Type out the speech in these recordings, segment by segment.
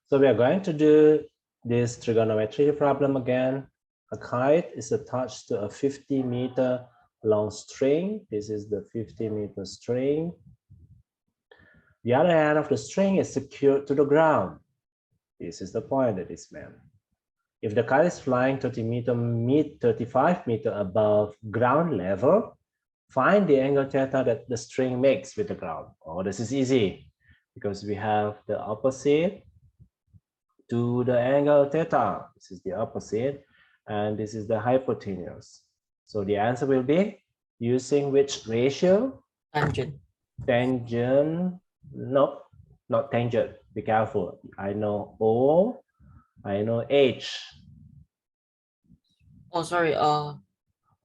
So we are going to do this trigonometry problem again. A kite is attached to a 50-meter long string. This is the 50-meter string. The other end of the string is secured to the ground. This is the point that is meant. If the kite is flying 35 meter above ground level, find the angle theta that the string makes with the ground. Oh, this is easy because we have the opposite to the angle theta. This is the opposite, and this is the hypotenuse. So the answer will be using which ratio? Tangent. Tangent. Nope, not tangent. Be careful. I know O, I know H. Oh, sorry.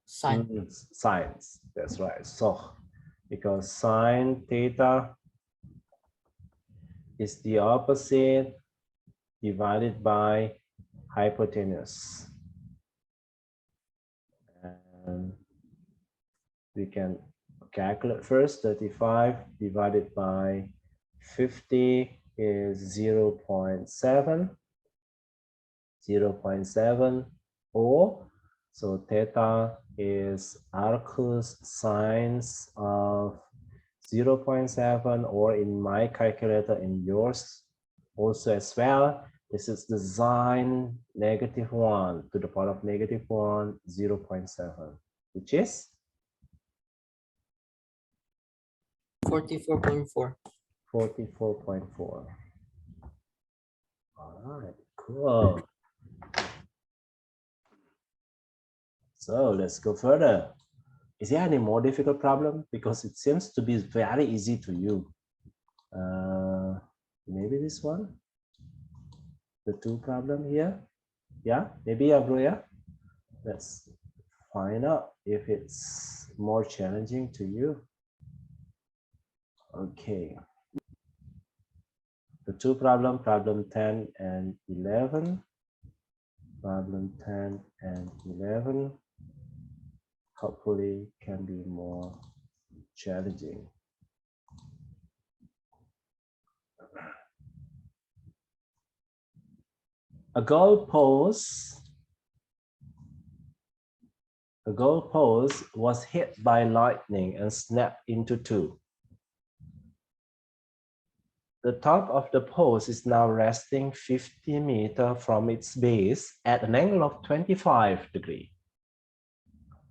Sine. Sines. That's right. So because sine theta is the opposite divided by hypotenuse. And we can calculate first. 35 divided by 50 is 0.7. 0.7 or so theta is arcus sines of 0.7, or in my calculator, in yours also as well, this is the sine -1 to the power of -1, 0.7, which is 44.4. 44.4. All right, cool. So let's go further. Is there any more difficult problem? Because it seems to be very easy to you. Maybe this one, the 2 problem here. Yeah, maybe Abroya. Let's find out if it's more challenging to you. Okay. The 2 problem, problem 10 and 11. Problem 10 and 11. Hopefully can be more challenging. A goalpost was hit by lightning and snapped into 2. The top of the post is now resting 50 meters from its base at an angle of 25 degrees.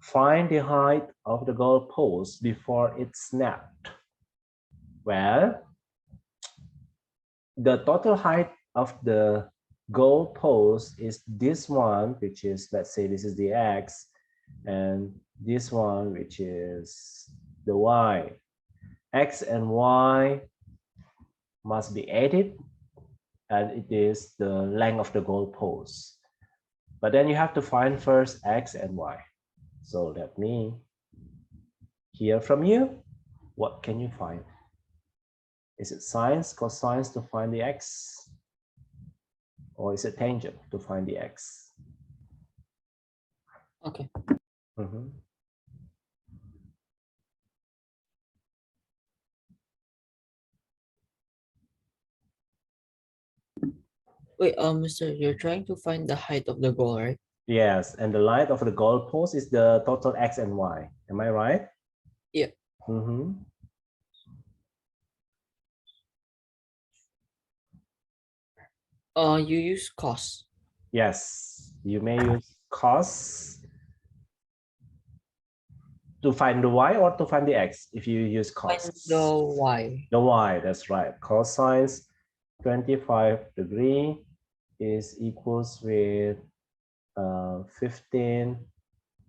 Find the height of the goalpost before it snapped. Well, the total height of the goalpost is this one, which is, let's say this is the X, and this one, which is the Y. X and Y must be added, and it is the length of the goalpost. But then you have to find first X and Y. So let me hear from you. What can you find? Is it sines, cosines to find the X? Or is it tangent to find the X? Okay. Wait, mister, you're trying to find the height of the goal, right? Yes, and the height of the goalpost is the total X and Y. Am I right? Yeah. You use cos. Yes, you may use cos to find the Y or to find the X if you use cos. Find the Y. The Y, that's right. Cosines 25 degree is equals with 15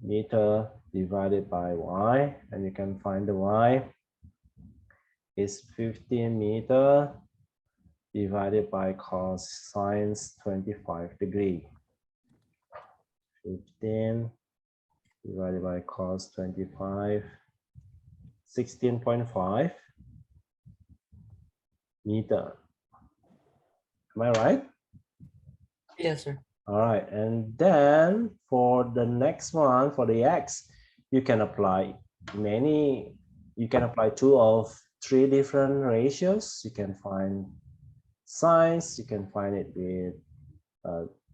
meter divided by Y, and you can find the Y is 15 meter divided by cosines 25 degree. 15 divided by cos 25, 16.5 meter. Am I right? Yes, sir. All right, and then for the next one, for the X, you can apply 2 of 3 different ratios. You can find sines. You can find it with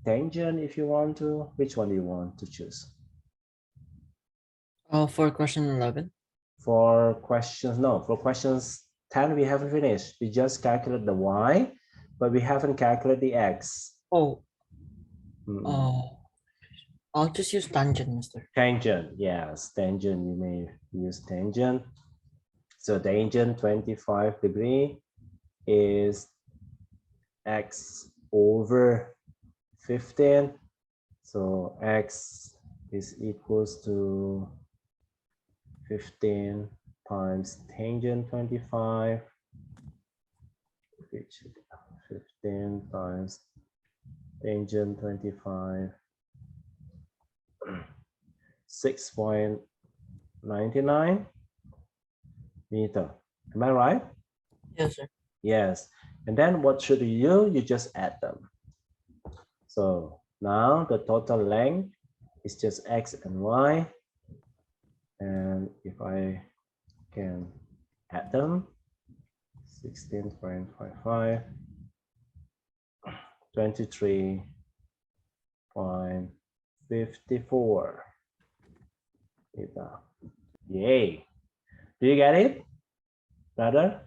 tangent if you want to. Which one do you want to choose? For question 11. For questions, no, for questions 10, we haven't finished. We just calculate the y, but we haven't calculated the x. Oh, Mm. I'll just use tangent, mister. Tangent, yes, tangent, you may use tangent. So tangent 25 degree is x over 15. So x is equals to 15 times tangent 25, which 15 times tangent 25, 6.99 meter. Am I right? Yes, sir. Yes. And then what should you do? You just add them. So now the total length is just x and y. And if I can add them, 16.55, 23.54 meter. Yay. Do you get it, brother?